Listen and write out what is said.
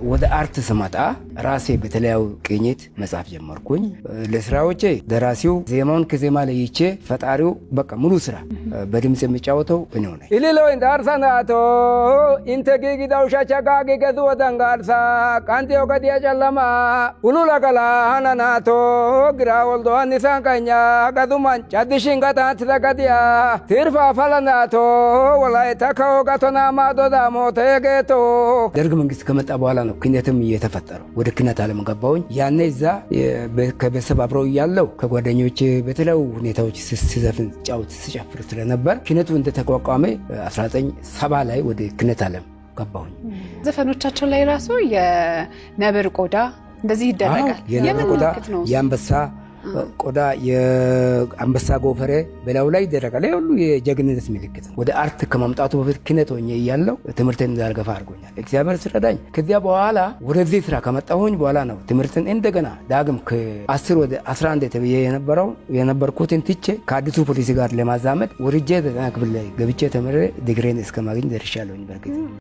ወደ አርት ስመጣ ራሴ በተለያዩ ቅኝት መጻፍ ጀመርኩኝ። ለስራዎቼ ደራሲው ዜማውን ከዜማ ለይቼ ፈጣሪው በቃ ሙሉ ስራ በድምጽ የሚጫወተው እኔው ነኝ። ኢሊሎ እንዳርሳናቶ ኢንተጊጊዳው ሻቻጋጊ ገዱ ወዳንጋርሳ ካንቲ ወገዲያ ጨለማ ኡሉላ ገላ ሃናናቶ ግራ ወልዶ አንሳንቀኛ ገዱማን ጫድሽን ገታት ተገዲያ ትርፋ ፈለናቶ ወላይታ ከወጋቶና ማዶዳ ሞተጌቶ ደርግ መንግስት ከመጣ በኋላ ነው ክነትም እየተፈጠረው። ወደ ክነት ዓለም ገባሁኝ። ያኔ እዛ ከቤተሰብ አብረው ያለው ከጓደኞቼ በተለያዩ ሁኔታዎች ሲዘፍን ጫውት ሲጨፍር ስለነበር ክነቱ እንደተቋቋመ 1970 ላይ ወደ ክነት ዓለም ገባሁኝ። ዘፈኖቻቸው ላይ ራሱ የነብር ቆዳ እንደዚህ ይደረጋል። የነብር ቆዳ የአንበሳ ቆዳ የአንበሳ ጎፈሬ በላው ላይ ይደረጋል። ሁሉ የጀግንነት ምልክት ነው። ወደ አርት ከመምጣቱ በፊት ክነት ሆኜ ያለው ትምህርቴን እንዳልገፋ አድርጎኛል። እግዚአብሔር ስለዳኝ ከዚያ በኋላ ወደዚህ ስራ ከመጣሁኝ በኋላ ነው ትምህርትን እንደገና ዳግም ከ10 ወደ 11 ተብዬ የነበርኩትን ትቼ ከአዲሱ ፖሊሲ ጋር ለማዛመድ ወርጄ 9 ክፍል ላይ ገብቼ ተምሬ ዲግሪን እስከማግኘት ደርሻለሁኝ። በርግጥ